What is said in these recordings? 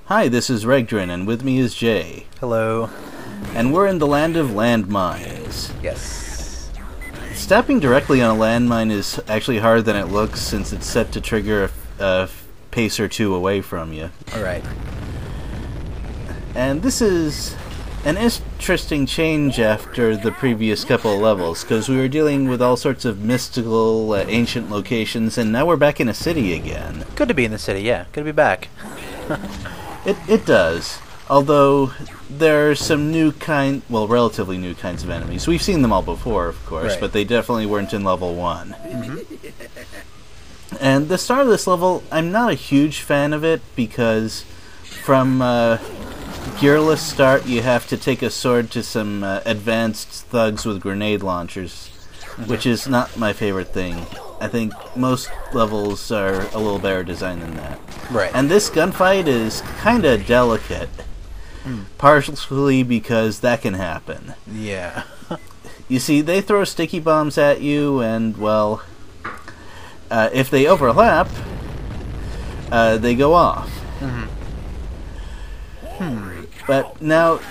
Hi, this is Regdrin, and with me is Jay. Hello. And we're in the land of landmines. Yes. Stepping directly on a landmine is actually harder than it looks, since it's set to trigger a pace or two away from you. Alright. And this is an interesting change after the previous couple of levels, because we were dealing with all sorts of mystical, ancient locations, and now we're back in a city again. Good to be in the city, yeah. Good to be back. It does. Although there are some relatively new kinds of enemies. We've seen them all before, of course, right. But they definitely weren't in level 1. And the start of this level, I'm not a huge fan of it, because from gearless start, you have to take a sword to some advanced thugs with grenade launchers, which is not my favorite thing. I think most levels are a little better designed than that. Right. And this gunfight is kind of delicate, partially because that can happen. Yeah. You see, they throw sticky bombs at you, and, well, if they overlap, they go off. But now,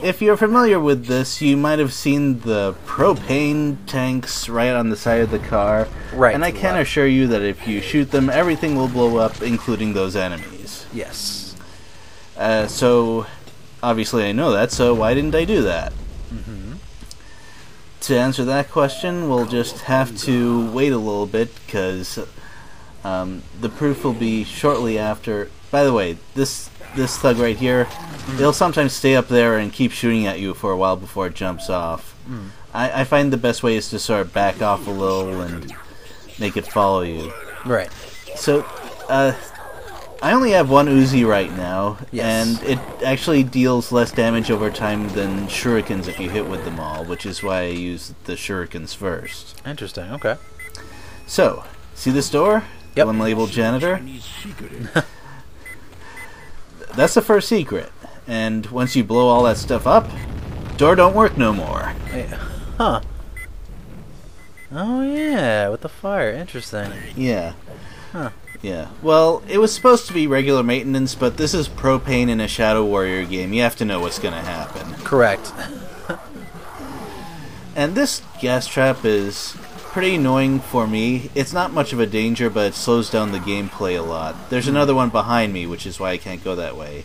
if you're familiar with this, you might have seen the propane tanks right on the side of the car. Right. And I can assure you that if you shoot them, everything will blow up, including those enemies. Yes. So, obviously I know that, so why didn't I do that? To answer that question, we'll just have to wait a little bit, because the proof will be shortly after. By the way, this thug right here, it'll sometimes stay up there and keep shooting at you for a while before it jumps off. I find the best way is to sort of back off a little and make it follow you. Right. So, I only have one Uzi right now, Yes. and it actually deals less damage over time than shurikens if you hit with them all, which is why I use the shurikens first. Interesting, okay. So, see this door? Yep. The one labeled janitor? That's the first secret. And once you blow all that stuff up, door don't work no more. Huh. Oh yeah, with the fire. Interesting. Yeah. Huh. Yeah. Well, it was supposed to be regular maintenance, but this is propane in a Shadow Warrior game. You have to know what's going to happen. Correct. And this gas trap is pretty annoying for me. It's not much of a danger, but it slows down the gameplay a lot. There's another one behind me, which is why I can't go that way.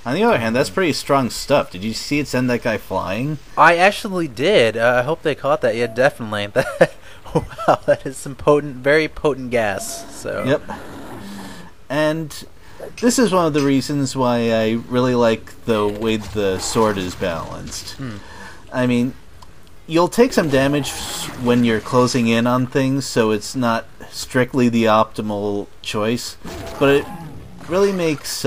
On the other hand, that's pretty strong stuff. Did you see it send that guy flying? I actually did. I hope they caught that. Yeah, definitely. Wow, that is some very potent gas. So. Yep. And this is one of the reasons why I really like the way the sword is balanced. I mean, you'll take some damage when you're closing in on things, so it's not strictly the optimal choice, but it really makes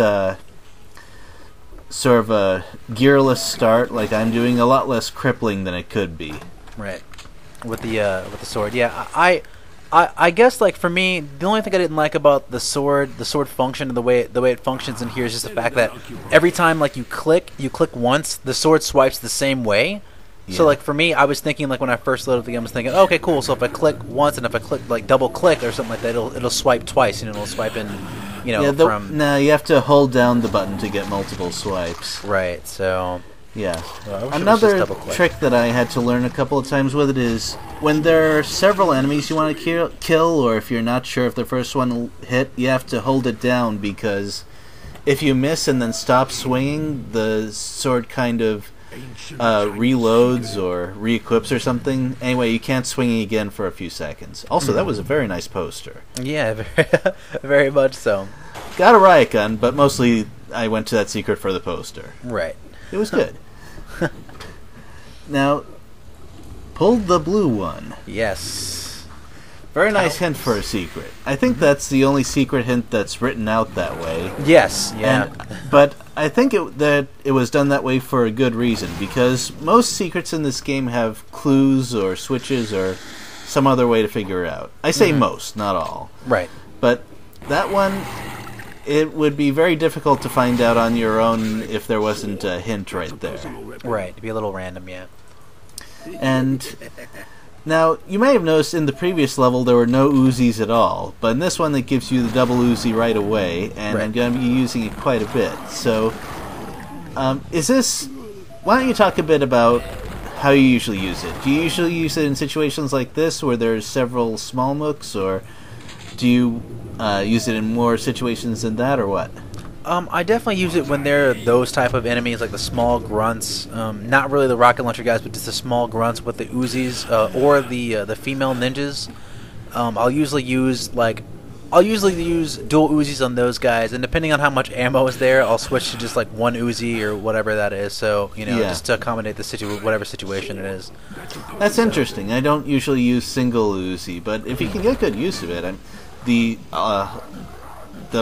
sort of a gearless start, like I'm doing, a lot less crippling than it could be. Right. With the sword, yeah. I guess, like, for me, the only thing I didn't like about the sword function and the way it functions in here is just the fact that every time, like, you click once, the sword swipes the same way. Yeah. So, like, for me, I was thinking, like, when I first loaded the game, I was thinking, okay, cool. So if I click once and if I click, like, double click or something like that, it'll swipe twice. You know, it'll swipe in, you know, from. No, you have to hold down the button to get multiple swipes. Right. So. Yeah. Well, Another trick that I had to learn a couple of times with it is when there are several enemies you want to kill, or if you're not sure if the first one will hit, you have to hold it down, because if you miss and then stop swinging, the sword kind of reloads or re-equips or something. Anyway, you can't swing again for a few seconds. Also, that was a very nice poster. Yeah, very much so. Got a riot gun, but mostly I went to that secret for the poster. Right. It was good. Now, pull the blue one. Yes. Very nice hint for a secret. I think that's the only secret hint that's written out that way. Yes, yeah. But I think that it was done that way for a good reason, because most secrets in this game have clues or switches or some other way to figure out. I say most, not all. Right. But that one, it would be very difficult to find out on your own if there wasn't a hint right there. Right, it'd be a little random, yeah. And Now, you may have noticed in the previous level there were no Uzis at all, but in this one it gives you the double Uzi right away, and I'm going to be using it quite a bit. So, is this... Why don't you talk a bit about how you usually use it? Do you usually use it in situations like this, where there's several small mooks, or do you use it in more situations than that, or what? I definitely use it when there are those type of enemies, like the small grunts. Not really the rocket launcher guys, but just the small grunts with the Uzis, or the female ninjas. I'll usually use dual Uzis on those guys, and depending on how much ammo is there, I'll switch to just like one Uzi or whatever that is. So just to accommodate the whatever situation it is. That's interesting. I don't usually use single Uzi, but if you can get good use of it, the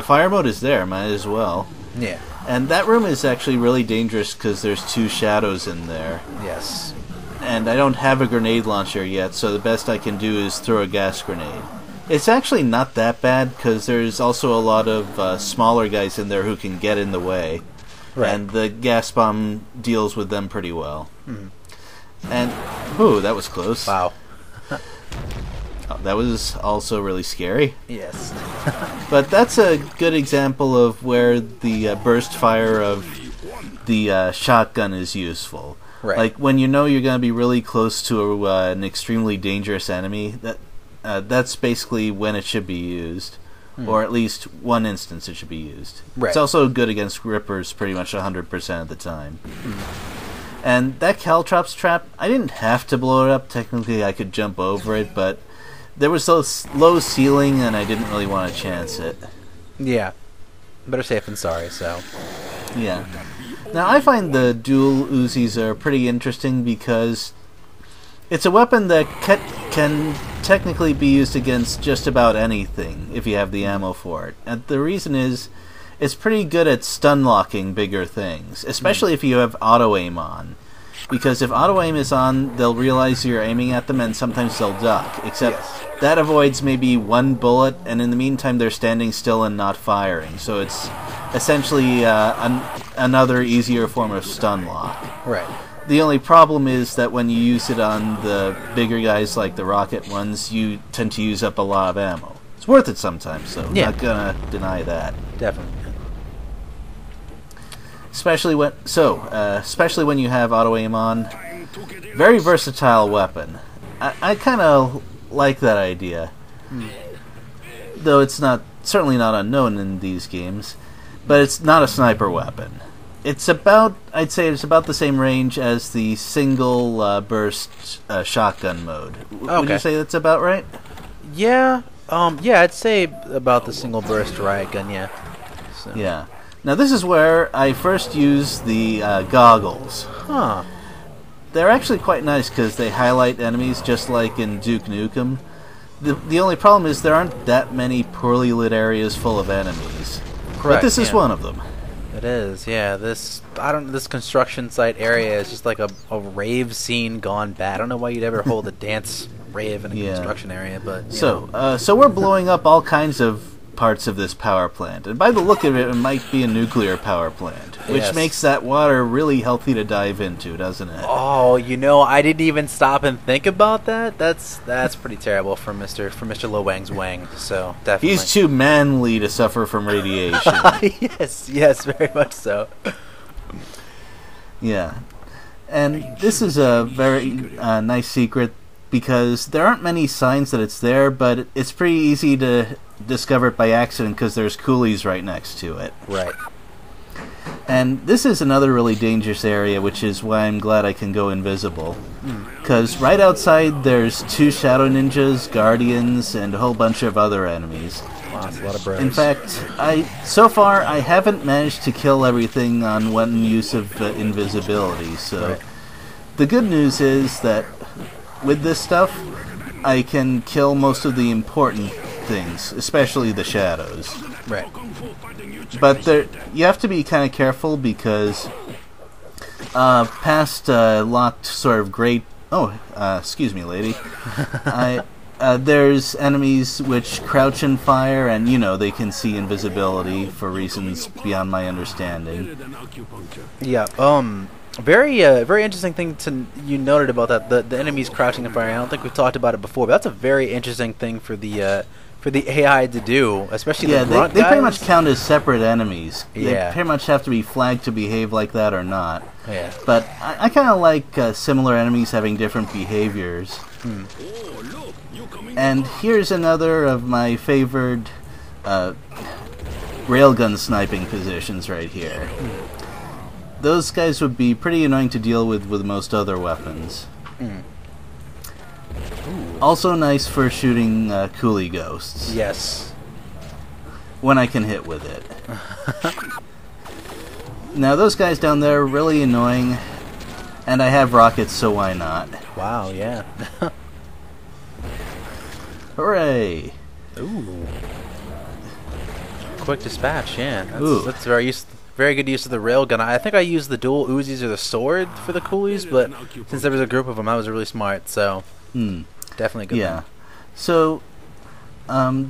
fire mode is there, might as well. Yeah. And that room is actually really dangerous because there's 2 shadows in there. Yes. And I don't have a grenade launcher yet, so the best I can do is throw a gas grenade. It's actually not that bad because there's also a lot of smaller guys in there who can get in the way. Right. And the gas bomb deals with them pretty well. Mm-hmm. And, ooh, that was close. Wow. That was also really scary. Yes. But that's a good example of where the burst fire of the shotgun is useful. Right. Like when you know you're going to be really close to an extremely dangerous enemy, that's basically when it should be used. Or at least one instance it should be used. Right. It's also good against Rippers pretty much 100% of the time. And that Caltrops trap, I didn't have to blow it up. Technically I could jump over it, but there was so low ceiling, and I didn't really want to chance it. Yeah. Better safe than sorry, so... Yeah. Now, I find the dual Uzis are pretty interesting because it's a weapon that can technically be used against just about anything if you have the ammo for it. And the reason is, it's pretty good at stun-locking bigger things, especially if you have auto-aim on. Because if auto-aim is on, they'll realize you're aiming at them, and sometimes they'll duck. Except that avoids maybe one bullet, and in the meantime they're standing still and not firing. So it's essentially another easier form of stun lock. Right. The only problem is that when you use it on the bigger guys like the rocket ones, you tend to use up a lot of ammo. It's worth it sometimes, though. Yeah. Not gonna deny that. Definitely. Especially when you have auto aim on. Very versatile weapon. I kind of like that idea. Though it's certainly not unknown in these games. But it's not a sniper weapon. I'd say it's about the same range as the single burst shotgun mode. Would you say that's about right? Yeah. I'd say about the single burst riot gun. Yeah. So. Yeah. Now this is where I first used the goggles. Huh. They're actually quite nice because they highlight enemies just like in Duke Nukem. The only problem is there aren't that many poorly lit areas full of enemies. Correct, but this is one of them. It is, yeah. This construction site area is just like a rave scene gone bad. I don't know why you'd ever hold a dance rave in a construction area, but so we're blowing up all kinds of parts of this power plant, and by the look of it, it might be a nuclear power plant, which makes that water really healthy to dive into, doesn't it? Oh, I didn't even stop and think about that. That's pretty terrible for Mr. Lo Wang's Wang. So definitely, he's too manly to suffer from radiation. yes, very much so. Yeah, and this is a very nice secret because there aren't many signs that it's there, but it's pretty easy to discover it by accident because there's coolies right next to it. Right. And this is another really dangerous area, which is why I'm glad I can go invisible. Because right outside there's 2 shadow ninjas, guardians, and a whole bunch of other enemies. Wow, that's a lot of bros. In fact, so far I haven't managed to kill everything on one use of invisibility, so the good news is that with this stuff, I can kill most of the important things, especially the shadows. Right. But you have to be kind of careful because past locked sort of great... Oh, excuse me, lady. There's enemies which crouch and fire, and, they can see invisibility for reasons beyond my understanding. Yeah, Very interesting thing you noted about that. The enemies crouching and firing. I don't think we've talked about it before, but that's a very interesting thing for the AI to do, especially the grunt they guys. pretty much count as separate enemies. Yeah. They pretty much have to be flagged to behave like that or not. Yeah. But I kind of like similar enemies having different behaviors. And here's another of my favored railgun sniping positions right here. Those guys would be pretty annoying to deal with most other weapons. Also nice for shooting coolie ghosts. Yes. When I can hit with it. Now those guys down there are really annoying, and I have rockets, so why not? Wow, yeah. Hooray! Ooh. Quick dispatch, yeah. Ooh. That's very good use of the railgun. I think I used the dual Uzis or the sword for the coolies, but since there was a group of them, I was really smart, so definitely good. Yeah. So,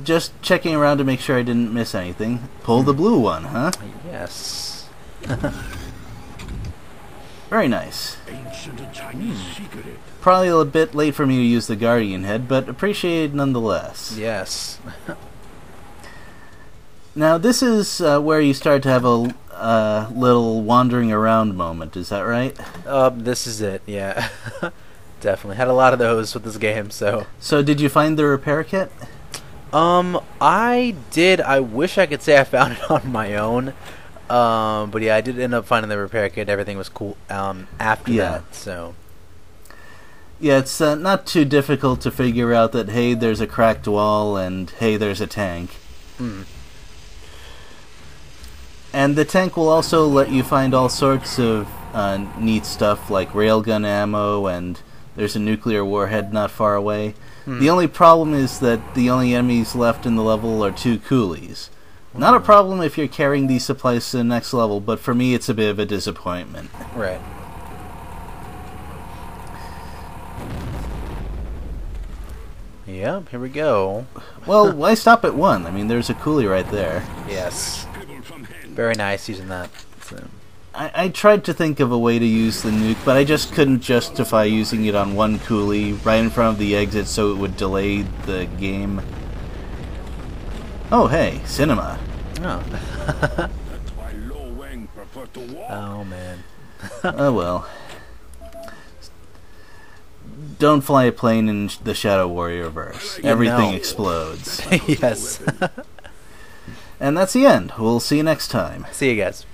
just checking around to make sure I didn't miss anything. Pull the blue one, huh? Yes. Very nice. Probably a bit late for me to use the Guardian head, but appreciated nonetheless. Yes. Now, this is where you start to have a little wandering around moment, is that right? This is it, yeah. Definitely. Had a lot of those with this game, so... So, did you find the repair kit? I did. I wish I could say I found it on my own. But yeah, I did end up finding the repair kit. Everything was cool after that, so... Yeah, it's not too difficult to figure out that, hey, there's a cracked wall, and hey, there's a tank. And the tank will also let you find all sorts of neat stuff, like railgun ammo, and there's a nuclear warhead not far away. The only problem is that the only enemies left in the level are 2 coolies. Not a problem if you're carrying these supplies to the next level, but for me it's a bit of a disappointment. Right. Yep, here we go. Well, why stop at 1? I mean, there's a coolie right there. Yes. Very nice using that. So. I tried to think of a way to use the nuke, but I just couldn't justify using it on 1 coolie right in front of the exit so it would delay the game. Oh, hey, cinema. Oh. Oh, man. Oh, well. Don't fly a plane in the Shadow Warrior verse. Everything explodes. Yes. And that's the end. We'll see you next time. See you guys.